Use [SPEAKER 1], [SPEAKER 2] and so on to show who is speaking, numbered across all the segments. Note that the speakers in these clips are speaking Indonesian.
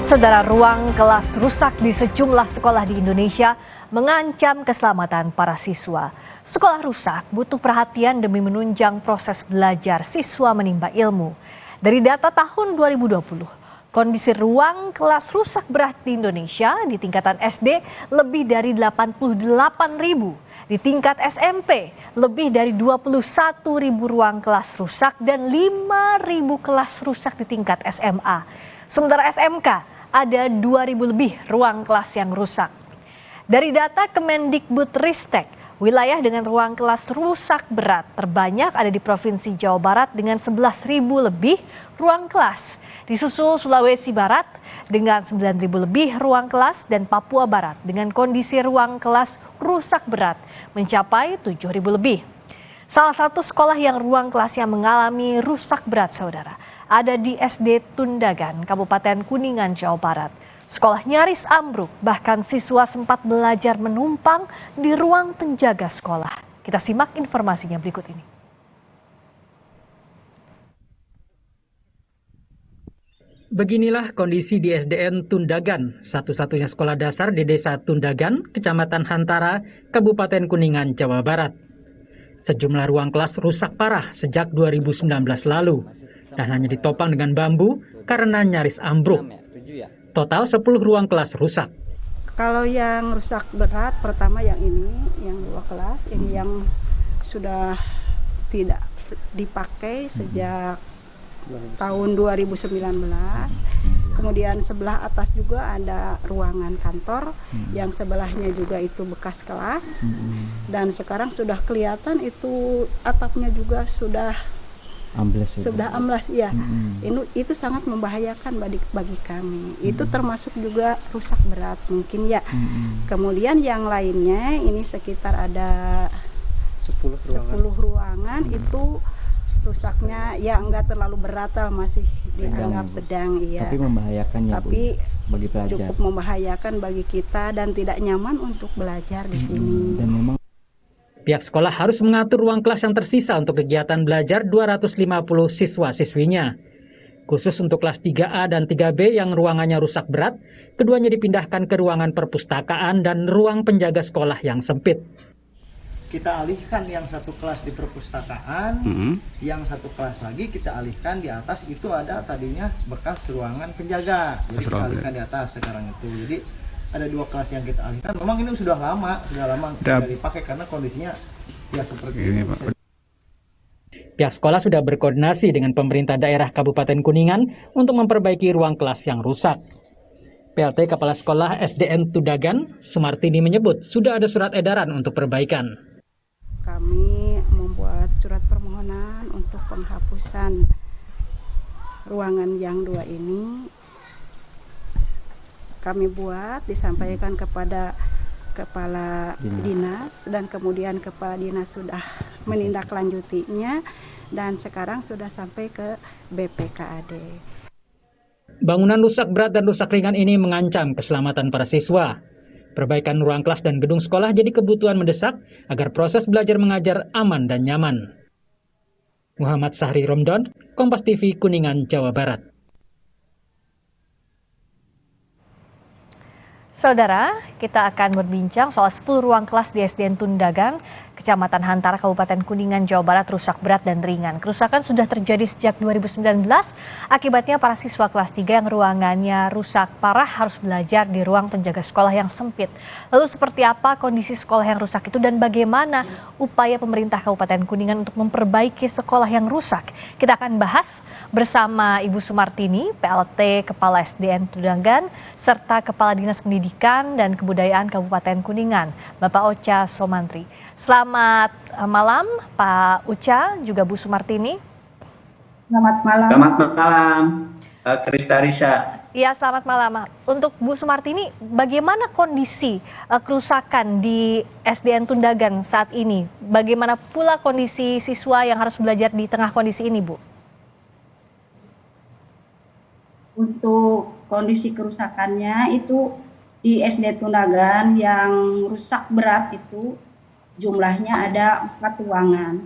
[SPEAKER 1] Saudara, ruang kelas rusak di sejumlah sekolah di Indonesia mengancam keselamatan para siswa. Sekolah rusak butuh perhatian demi menunjang proses belajar siswa menimba ilmu. Dari data tahun 2020, kondisi ruang kelas rusak berat di Indonesia di tingkatan SD lebih dari 88.000. Di tingkat SMP, lebih dari 21.000 ruang kelas rusak dan 5.000 kelas rusak di tingkat SMA. Sementara SMK, ada 2.000 lebih ruang kelas yang rusak. Dari data Kemendikbudristek, wilayah dengan ruang kelas rusak berat terbanyak ada di Provinsi Jawa Barat dengan 11.000 lebih ruang kelas. Disusul Sulawesi Barat dengan 9.000 lebih ruang kelas dan Papua Barat dengan kondisi ruang kelas rusak berat mencapai 7.000 lebih. Salah satu sekolah yang ruang kelasnya mengalami rusak berat, saudara, ada di SD Tundagan, Kabupaten Kuningan, Jawa Barat. Sekolah nyaris ambruk, bahkan siswa sempat belajar menumpang di ruang penjaga sekolah. Kita simak informasinya berikut ini.
[SPEAKER 2] Beginilah kondisi di SDN Tundagan, satu-satunya sekolah dasar di Desa Tundagan, Kecamatan Hantara, Kabupaten Kuningan, Jawa Barat. Sejumlah ruang kelas rusak parah sejak 2019 lalu dan hanya ditopang dengan bambu karena nyaris ambruk. Total 10 ruang kelas rusak.
[SPEAKER 3] Kalau yang rusak berat, pertama yang ini, yang 2 kelas, ini yang sudah tidak dipakai sejak tahun 2019. Kemudian sebelah atas juga ada ruangan kantor, yang sebelahnya juga itu bekas kelas. Dan sekarang sudah kelihatan itu atapnya juga sudah amblas, ya. Itu sangat membahayakan bagi kami. Itu termasuk juga rusak berat mungkin ya. Kemudian yang lainnya ini sekitar ada 10 ruangan itu rusaknya ya enggak terlalu berat, masih dianggap sedang, iya.
[SPEAKER 4] Tapi membahayakan ya, Bu, bagi pelajar.
[SPEAKER 3] Cukup membahayakan bagi kita dan tidak nyaman untuk belajar di sini.
[SPEAKER 4] Dan memang
[SPEAKER 2] pihak sekolah harus mengatur ruang kelas yang tersisa untuk kegiatan belajar 250 siswa-siswinya. Khusus untuk kelas 3A dan 3B yang ruangannya rusak berat, keduanya dipindahkan ke ruangan perpustakaan dan ruang penjaga sekolah yang sempit.
[SPEAKER 5] Kita alihkan yang satu kelas di perpustakaan, yang satu kelas lagi kita alihkan di atas, itu ada tadinya bekas ruangan penjaga. Jadi kita alihkan di atas sekarang itu. Jadi ada 2 kelas yang kita alihkan. Memang ini sudah lama tidak dipakai karena kondisinya ya seperti ini.
[SPEAKER 2] Pihak sekolah sudah berkoordinasi dengan pemerintah daerah Kabupaten Kuningan untuk memperbaiki ruang kelas yang rusak. PLT Kepala Sekolah SDN Tundagan, Sumartini, menyebut sudah ada surat edaran untuk perbaikan.
[SPEAKER 3] Kami membuat surat permohonan untuk penghapusan ruangan yang 2 ini. Kami buat, disampaikan kepada Kepala Dinas dan kemudian Kepala Dinas sudah menindaklanjutinya dan sekarang sudah sampai ke BPKAD.
[SPEAKER 2] Bangunan rusak berat dan rusak ringan ini mengancam keselamatan para siswa. Perbaikan ruang kelas dan gedung sekolah jadi kebutuhan mendesak agar proses belajar mengajar aman dan nyaman. Muhammad Sahri Romdon, Kompas TV, Kuningan, Jawa Barat.
[SPEAKER 1] Saudara, kita akan berbincang soal 10 ruang kelas di SDN Tundagan, Kecamatan Hantara, Kabupaten Kuningan, Jawa Barat rusak berat dan ringan. Kerusakan sudah terjadi sejak 2019, akibatnya para siswa kelas 3 yang ruangannya rusak parah harus belajar di ruang penjaga sekolah yang sempit. Lalu seperti apa kondisi sekolah yang rusak itu dan bagaimana upaya pemerintah Kabupaten Kuningan untuk memperbaiki sekolah yang rusak? Kita akan bahas bersama Ibu Sumartini, PLT Kepala SDN Tundagan, serta Kepala Dinas Pendidikan dan Kebudayaan Kabupaten Kuningan, Bapak Ocha Somantri. Selamat malam Pak Ucha, juga Bu Sumartini.
[SPEAKER 3] Selamat malam.
[SPEAKER 4] Selamat malam, Krista Risa.
[SPEAKER 1] Iya, selamat malam. Untuk Bu Sumartini, bagaimana kondisi kerusakan di SDN Tundagan saat ini? Bagaimana pula kondisi siswa yang harus belajar di tengah kondisi ini, Bu?
[SPEAKER 6] Untuk kondisi kerusakannya itu di SD Tundagan yang rusak berat itu jumlahnya ada 4 ruangan.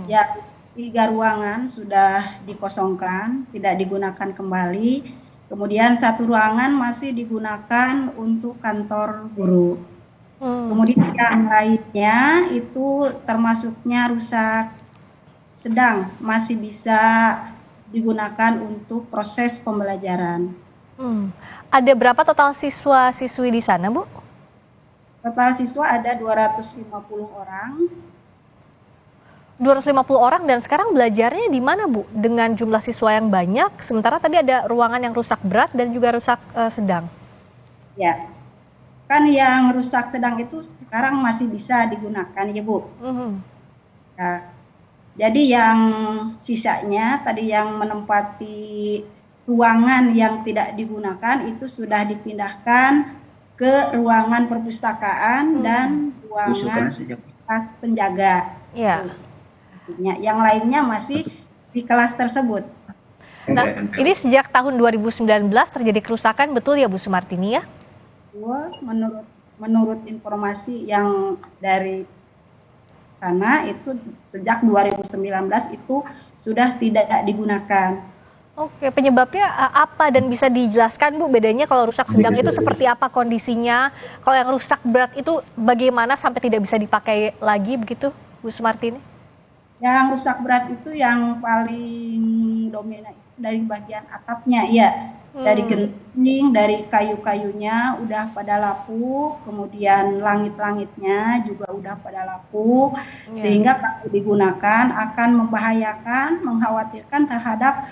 [SPEAKER 6] Ya, 3 ruangan sudah dikosongkan, tidak digunakan kembali. Kemudian satu ruangan masih digunakan untuk kantor guru. Kemudian yang lainnya itu termasuknya rusak sedang, masih bisa digunakan untuk proses pembelajaran.
[SPEAKER 1] Ada berapa total siswa-siswi di sana, Bu?
[SPEAKER 6] Total siswa ada 250 orang.
[SPEAKER 1] 250 orang dan sekarang belajarnya di mana, Bu? Dengan jumlah siswa yang banyak, sementara tadi ada ruangan yang rusak berat dan juga rusak sedang.
[SPEAKER 6] Ya, kan yang rusak sedang itu sekarang masih bisa digunakan ya, Bu. Ya, jadi yang sisanya tadi yang menempati ruangan yang tidak digunakan itu sudah dipindahkan ke ruangan perpustakaan dan ruangan kelas penjaga.
[SPEAKER 1] Ya.
[SPEAKER 6] Yang lainnya masih di kelas tersebut.
[SPEAKER 1] Nah, ini sejak tahun 2019 terjadi kerusakan, betul ya Bu Sumartini ya?
[SPEAKER 6] Menurut informasi yang dari sana itu sejak 2019 itu sudah tidak digunakan.
[SPEAKER 1] Oke, penyebabnya apa dan bisa dijelaskan Bu, bedanya kalau rusak sedang itu seperti apa kondisinya? Kalau yang rusak berat itu bagaimana sampai tidak bisa dipakai lagi begitu Bu Sumartini?
[SPEAKER 6] Yang rusak berat itu yang paling dominan dari bagian atapnya, ya. Dari genting, dari kayu-kayunya udah pada lapuk, kemudian langit-langitnya juga udah pada lapuk, sehingga kalau digunakan akan membahayakan, mengkhawatirkan terhadap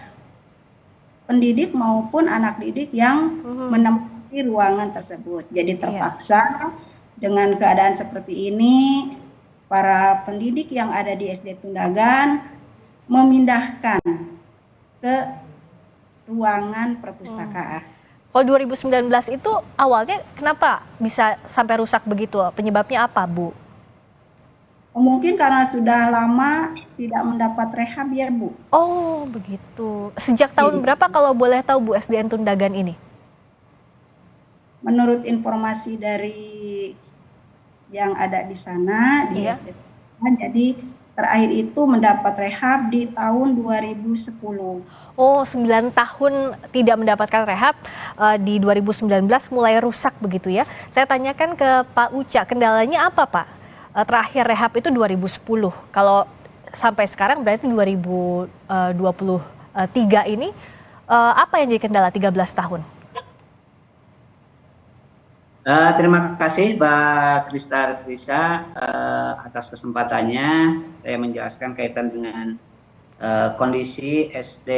[SPEAKER 6] pendidik maupun anak didik yang menempati ruangan tersebut. Jadi terpaksa dengan keadaan seperti ini, para pendidik yang ada di SD Tundagan memindahkan ke ruangan perpustakaan.
[SPEAKER 1] Kalau 2019 itu awalnya kenapa bisa sampai rusak begitu? Penyebabnya apa, Bu?
[SPEAKER 6] Mungkin karena sudah lama tidak mendapat rehab ya, Bu.
[SPEAKER 1] Oh, begitu. Sejak tahun berapa kalau boleh tahu Bu SDN Tundagan ini?
[SPEAKER 6] Menurut informasi dari yang ada di sana di SD Tundagan, jadi terakhir itu mendapat rehab di tahun 2010.
[SPEAKER 1] Oh, 9 tahun tidak mendapatkan rehab, di 2019 mulai rusak begitu ya. Saya tanyakan ke Pak Uca, kendalanya apa Pak? Terakhir rehab itu 2010, kalau sampai sekarang berarti 2023 ini, apa yang jadi kendala 13 tahun?
[SPEAKER 4] Terima kasih Mbak Krista atas kesempatannya. Saya menjelaskan kaitan dengan kondisi SD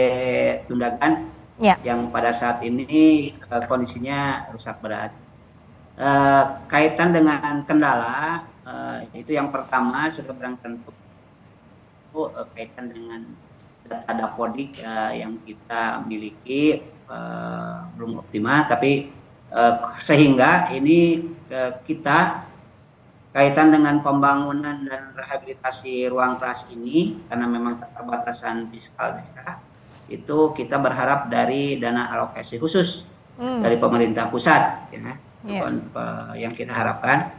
[SPEAKER 4] Tundagan yang pada saat ini kondisinya rusak berat. Kaitan dengan kendala itu yang pertama sudah barang tentu kaitan dengan data dapodik yang kita miliki belum optimal, tapi sehingga ini kita kaitan dengan pembangunan dan rehabilitasi ruang kelas ini karena memang keterbatasan fiskal daerah, itu kita berharap dari dana alokasi khusus dari pemerintah pusat yang kita harapkan.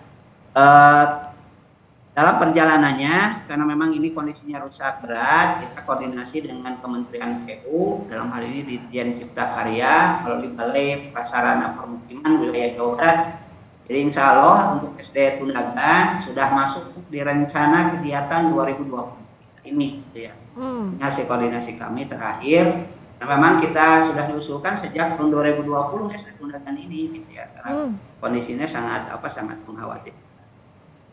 [SPEAKER 4] Dalam perjalanannya, karena memang ini kondisinya rusak berat, kita koordinasi dengan Kementerian PU, dalam hal ini Ditjen Cipta Karya, melalui Balai Prasarana Permukiman Wilayah Jawa Barat. Jadi insya Allah untuk SD Tundagan sudah masuk di rencana kegiatan 2020 ini, gitu ya. Ini hasil koordinasi kami terakhir. Nah, memang kita sudah diusulkan sejak tahun 2020 SD Tundagan ini, gitu ya, karena kondisinya sangat mengkhawatirkan.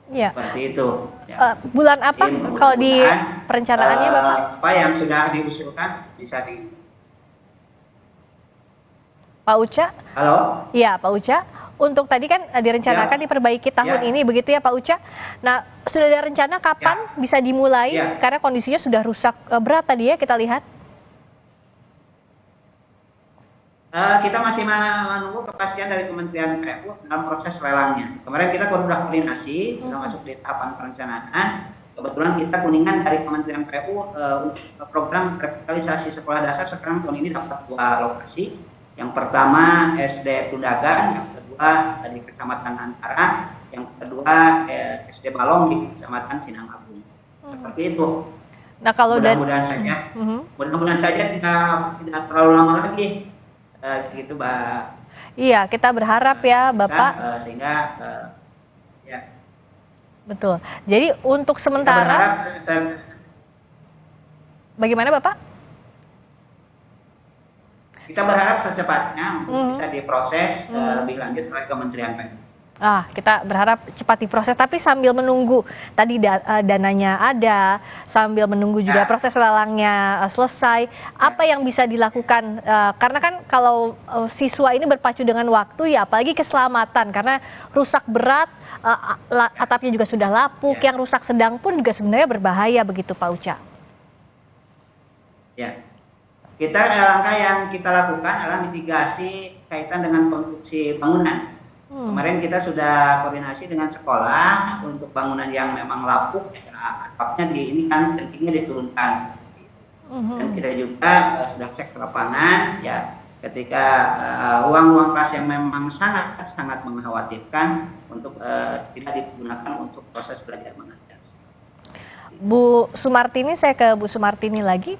[SPEAKER 1] Ya.
[SPEAKER 4] Seperti itu.
[SPEAKER 1] Ya. Bulan apa kalau di perencanaannya Bapak?
[SPEAKER 4] Apa yang sudah diusulkan bisa di.
[SPEAKER 1] Pak Uca?
[SPEAKER 4] Halo?
[SPEAKER 1] Iya Pak Uca. Untuk tadi kan direncanakan diperbaiki tahun ini begitu ya Pak Uca. Nah sudah ada rencana kapan bisa dimulai? Karena kondisinya sudah rusak berat tadi ya kita lihat.
[SPEAKER 4] Kita masih menunggu kepastian dari Kementerian PU dalam proses lelangnya. Kemarin kita sudah koordinasi, sudah masuk di tahapan perencanaan. Kebetulan kita Kuningan dari Kementerian PU program revitalisasi sekolah dasar sekarang tahun ini dapat 2 lokasi. Yang pertama SD Tundagan, yang kedua di Kecamatan Antara, yang kedua SD Balong di Kecamatan Sinang Agung. Seperti itu.
[SPEAKER 1] Nah kalau
[SPEAKER 4] mudah-mudahan saja tidak terlalu lama lagi. gitu Mbak.
[SPEAKER 1] Iya, kita berharap ya Bapak.
[SPEAKER 4] Sehingga ya
[SPEAKER 1] Betul. Jadi untuk
[SPEAKER 4] kita
[SPEAKER 1] sementara,
[SPEAKER 4] berharap
[SPEAKER 1] bagaimana Bapak?
[SPEAKER 4] kita berharap secepatnya untuk bisa diproses lebih lanjut oleh Kementerian PU.
[SPEAKER 1] Kita berharap cepat diproses, tapi sambil menunggu tadi dananya ada, sambil menunggu juga proses lelangnya selesai, apa yang bisa dilakukan? Karena kan kalau siswa ini berpacu dengan waktu ya, apalagi keselamatan, karena rusak berat, atapnya juga sudah lapuk, yang rusak sedang pun juga sebenarnya berbahaya begitu Pak Uca.
[SPEAKER 4] Ya, langkah yang kita lakukan adalah mitigasi kaitan dengan konstruksi bangunan. Kemarin kita sudah koordinasi dengan sekolah untuk bangunan yang memang lapuk, atapnya ini kan pentingnya diturunkan. Dan kita juga sudah cek ke lapangan, ya ketika ruang-ruang kelas yang memang sangat mengkhawatirkan untuk tidak digunakan untuk proses belajar mengajar.
[SPEAKER 1] Bu Sumartini, saya ke Bu Sumartini lagi.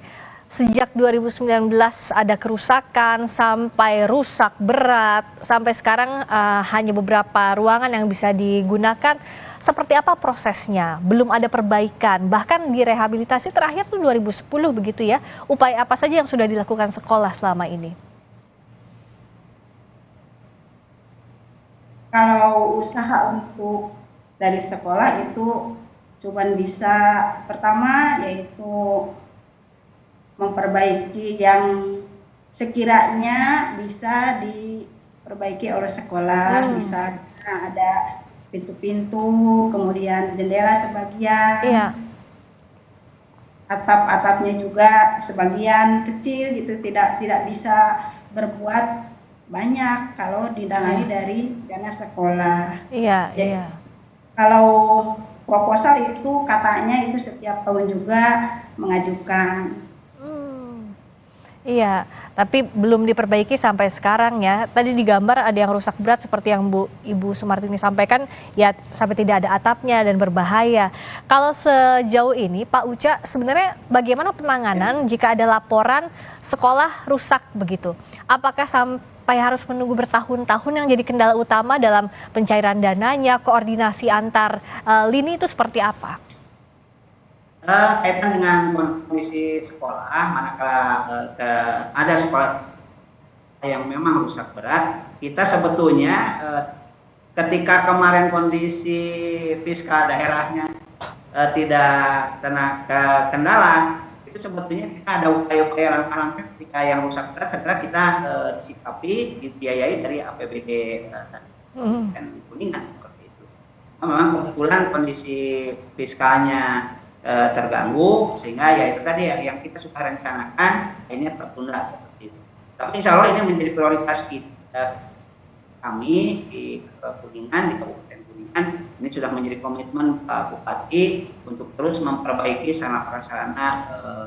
[SPEAKER 1] Sejak 2019 ada kerusakan sampai rusak berat, sampai sekarang hanya beberapa ruangan yang bisa digunakan. Seperti apa prosesnya? Belum ada perbaikan, bahkan direhabilitasi terakhir tuh 2010 begitu ya. Upaya apa saja yang sudah dilakukan sekolah selama ini?
[SPEAKER 6] Kalau usaha untuk dari sekolah itu cuman bisa pertama yaitu memperbaiki yang sekiranya bisa diperbaiki oleh sekolah, misalnya ada pintu-pintu, kemudian jendela sebagian, atap-atapnya juga sebagian kecil gitu, tidak bisa berbuat banyak kalau didanai dari dana sekolah. Jadi, kalau proposal itu katanya itu setiap tahun juga mengajukan.
[SPEAKER 1] Iya, tapi belum diperbaiki sampai sekarang ya. Tadi digambar ada yang rusak berat seperti yang Ibu Sumartini sampaikan, ya sampai tidak ada atapnya dan berbahaya. Kalau sejauh ini Pak Uca, sebenarnya bagaimana penanganan jika ada laporan sekolah rusak begitu? Apakah sampai harus menunggu bertahun-tahun yang jadi kendala utama dalam pencairan dananya, koordinasi antar lini itu seperti apa?
[SPEAKER 4] Kaitan dengan kondisi sekolah, manakala ada sekolah yang memang rusak berat, kita sebetulnya ketika kemarin kondisi fiskal daerahnya tidak kena kendala, itu sebetulnya kita ada upaya-upaya langkah-langkah ketika yang rusak berat segera kita disikapi, dibiayai dari APBD dan Kuningan seperti itu. Memang kebetulan kondisi fiskalnya terganggu, sehingga ya itu tadi yang kita sudah rencanakan ini tertunda seperti itu. Tapi insya Allah ini menjadi prioritas kami di Kuningan, di Kabupaten Kuningan. Ini sudah menjadi komitmen Pak Bupati untuk terus memperbaiki sarana prasarana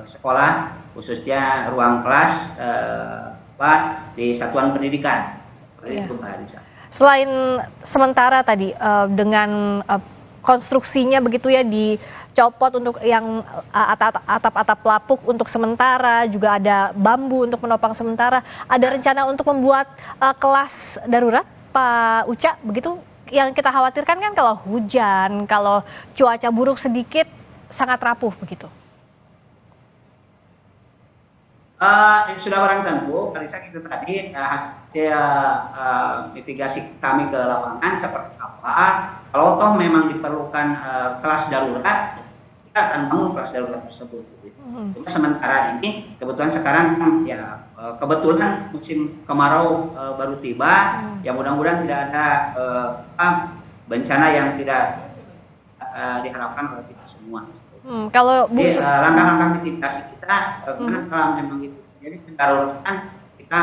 [SPEAKER 4] sekolah, khususnya ruang kelas di satuan pendidikan. Seperti itu Mbak Anissa.
[SPEAKER 1] Selain sementara tadi dengan konstruksinya begitu ya dicopot untuk yang atap-atap lapuk untuk sementara, juga ada bambu untuk menopang sementara. Ada rencana untuk membuat kelas darurat, Pak Uca, begitu? Yang kita khawatirkan kan kalau hujan, kalau cuaca buruk sedikit sangat rapuh begitu.
[SPEAKER 4] Sudah barang tentu, Karisa itu tadi hasil mitigasi kami ke lapangan seperti apa. Kalau toh memang diperlukan kelas darurat, kita akan bangun kelas darurat tersebut. Cuma sementara ini kebetulan sekarang ya kebetulan musim kemarau baru tiba, ya mudah-mudahan tidak ada bencana yang tidak diharapkan oleh kita semua.
[SPEAKER 1] Kalau
[SPEAKER 4] langkah-langkah mitigasi kita kalau memang itu jadi pendaruratan kita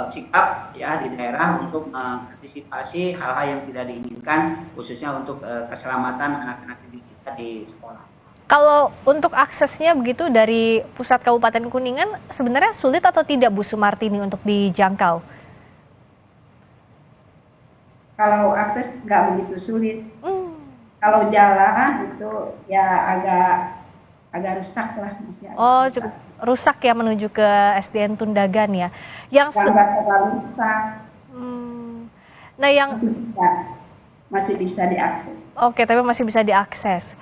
[SPEAKER 4] sikap ya di daerah untuk mengantisipasi hal-hal yang tidak diinginkan, khususnya untuk keselamatan anak-anak didik kita di sekolah.
[SPEAKER 1] Kalau untuk aksesnya begitu dari pusat Kabupaten Kuningan sebenarnya sulit atau tidak Bu Sumartini untuk dijangkau?
[SPEAKER 6] Kalau akses nggak begitu sulit. Kalau jalan itu ya agak rusak lah masih.
[SPEAKER 1] rusak ya menuju ke SDN Tundagan ya. Yang
[SPEAKER 6] Yang nggak terlalu rusak,
[SPEAKER 1] nah yang
[SPEAKER 6] masih bisa diakses.
[SPEAKER 1] oke, tapi masih bisa diakses.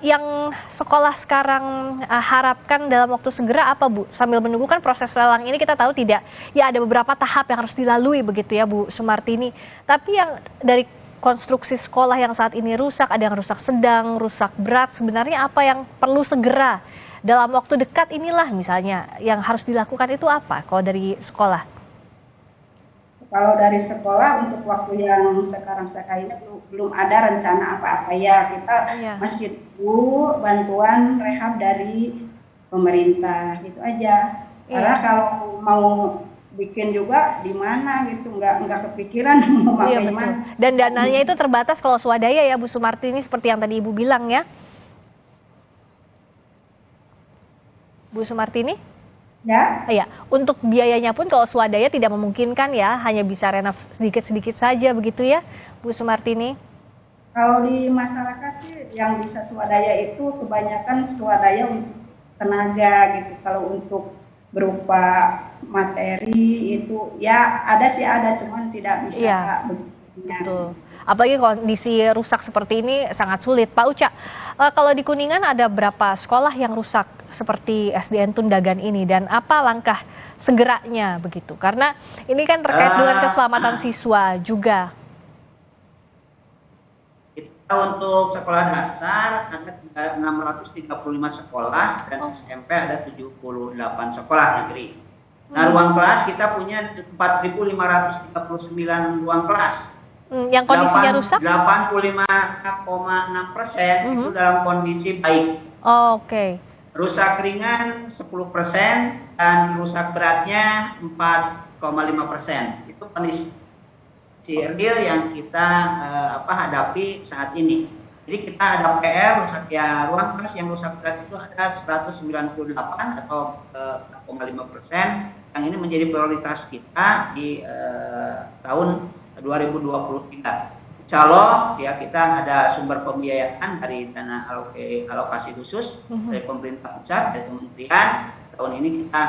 [SPEAKER 1] Yang sekolah sekarang harapkan dalam waktu segera apa, Bu? Sambil menunggu kan proses lelang ini kita tahu tidak, ya ada beberapa tahap yang harus dilalui begitu ya, Bu Sumartini. Tapi yang dari konstruksi sekolah yang saat ini rusak, ada yang rusak sedang, rusak berat, sebenarnya apa yang perlu segera dalam waktu dekat inilah misalnya yang harus dilakukan itu apa kalau dari sekolah?
[SPEAKER 6] Kalau dari sekolah untuk waktu yang sekarang ini belum ada rencana apa-apa ya. Kita masih tunggu bantuan rehab dari pemerintah gitu aja. Karena kalau mau bikin juga di mana gitu, nggak kepikiran mau pakai di mana.
[SPEAKER 1] Dan dananya itu terbatas kalau swadaya ya Bu Sumartini seperti yang tadi Ibu bilang ya. Bu Sumartini?
[SPEAKER 6] Ya.
[SPEAKER 1] Ya, untuk biayanya pun kalau swadaya tidak memungkinkan ya, hanya bisa renov sedikit-sedikit saja begitu ya, Bu Sumartini?
[SPEAKER 6] Kalau di masyarakat sih yang bisa swadaya itu kebanyakan swadaya untuk tenaga gitu. Kalau untuk berupa materi itu ya ada cuman tidak bisa begitu.
[SPEAKER 1] Betul. Apalagi kondisi rusak seperti ini sangat sulit. Pak Uca, kalau di Kuningan ada berapa sekolah yang rusak seperti SDN Tundagan ini dan apa langkah segeranya begitu? Karena ini kan terkait dengan keselamatan siswa juga.
[SPEAKER 4] Kita untuk sekolah dasar ada 635 sekolah dan SMP ada 78 sekolah negeri. Nah, ruang kelas kita punya 4.539 ruang kelas.
[SPEAKER 1] Yang kondisinya rusak?
[SPEAKER 4] 85,6% itu dalam kondisi baik.
[SPEAKER 1] Oke.
[SPEAKER 4] Rusak ringan 10% dan rusak beratnya 4,5%. Itu kondisi real yang kita hadapi saat ini. Jadi kita ada PR rusak ya, ruang kelas yang rusak berat itu ada 198 atau 4,5%. Yang ini menjadi prioritas kita di tahun 2023. Insya Allah ya kita ada sumber pembiayaan dari dana alokasi khusus dari pemerintah pusat, dari kementerian. Tahun ini kita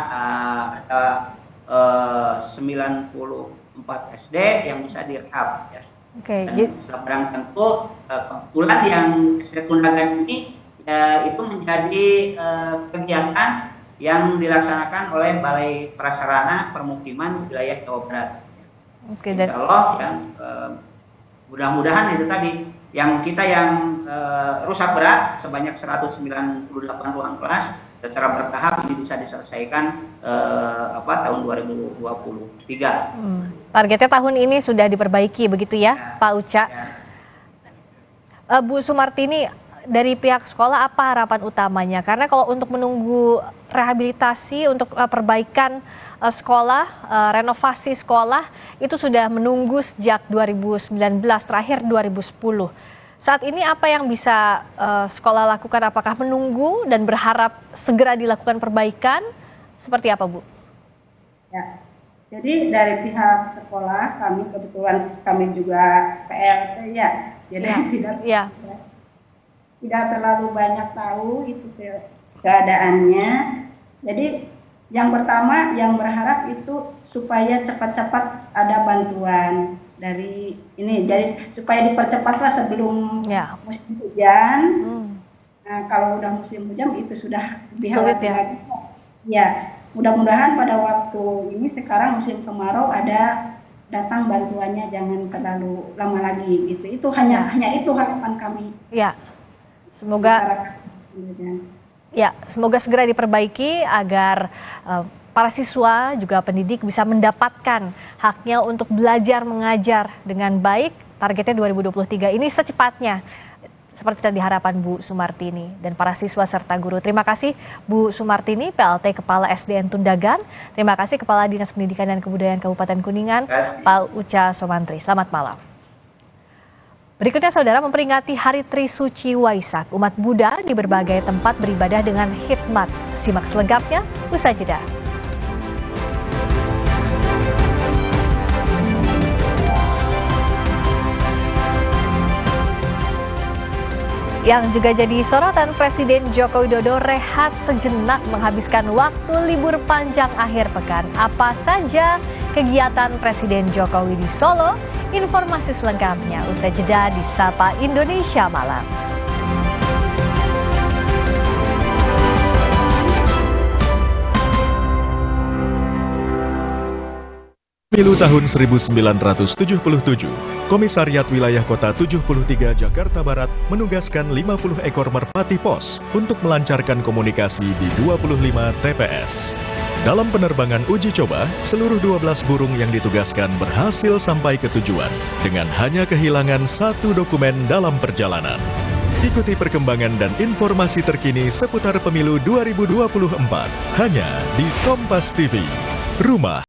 [SPEAKER 4] ada 94 SD yang bisa direhab ya.
[SPEAKER 1] Oke.
[SPEAKER 4] Barang tentu kebetulan yang SD Tundagan ini itu menjadi kegiatan yang dilaksanakan oleh Balai Prasarana Permukiman Wilayah Jawa Barat.
[SPEAKER 1] Oke,
[SPEAKER 4] Insya Allah yang mudah-mudahan itu tadi yang kita yang rusak berat sebanyak 198 ruang kelas secara bertahap ini bisa diselesaikan tahun 2023.
[SPEAKER 1] Targetnya tahun ini sudah diperbaiki begitu ya, Pak Uca. Bu Sumartini, dari pihak sekolah apa harapan utamanya? Karena kalau untuk menunggu rehabilitasi untuk perbaikan sekolah, renovasi sekolah itu sudah menunggu sejak 2019, terakhir 2010. Saat ini apa yang bisa sekolah lakukan? Apakah menunggu dan berharap segera dilakukan perbaikan? Seperti apa, Bu?
[SPEAKER 6] Ya. Jadi dari pihak sekolah kami kebetulan kami juga PLT ya. Jadi tidak terlalu banyak tahu itu keadaannya. Jadi yang pertama yang berharap itu supaya cepat-cepat ada bantuan dari ini, jadi supaya dipercepatlah sebelum musim hujan. Nah, kalau udah musim hujan itu sudah lebih khawatir lagi. Ya, mudah-mudahan pada waktu ini sekarang musim kemarau ada datang bantuannya, jangan terlalu lama lagi gitu. Itu hanya itu harapan kami.
[SPEAKER 1] Ya. Semoga segera diperbaiki agar para siswa juga pendidik bisa mendapatkan haknya untuk belajar mengajar dengan baik. Targetnya 2023 ini secepatnya seperti tadi harapan Bu Sumartini dan para siswa serta guru. Terima kasih Bu Sumartini, PLT Kepala SDN Tundagan. Terima kasih Kepala Dinas Pendidikan dan Kebudayaan Kabupaten Kuningan, Pak Uca Somantri. Selamat malam. Berikutnya saudara, memperingati Hari Trisuci Waisak, umat Buddha di berbagai tempat beribadah dengan khidmat. Simak selengkapnya usai jeda. Yang juga jadi sorotan, Presiden Joko Widodo rehat sejenak menghabiskan waktu libur panjang akhir pekan. Apa saja kegiatan Presiden Jokowi di Solo? Informasi selengkapnya usai jeda di Sapa Indonesia Malam.
[SPEAKER 7] Pemilu tahun 1977, Komisariat Wilayah Kota 73 Jakarta Barat menugaskan 50 ekor merpati pos untuk melancarkan komunikasi di 25 TPS. Dalam penerbangan uji coba, seluruh 12 burung yang ditugaskan berhasil sampai ke tujuan dengan hanya kehilangan satu dokumen dalam perjalanan. Ikuti perkembangan dan informasi terkini seputar pemilu 2024 hanya di Kompas TV. Rumah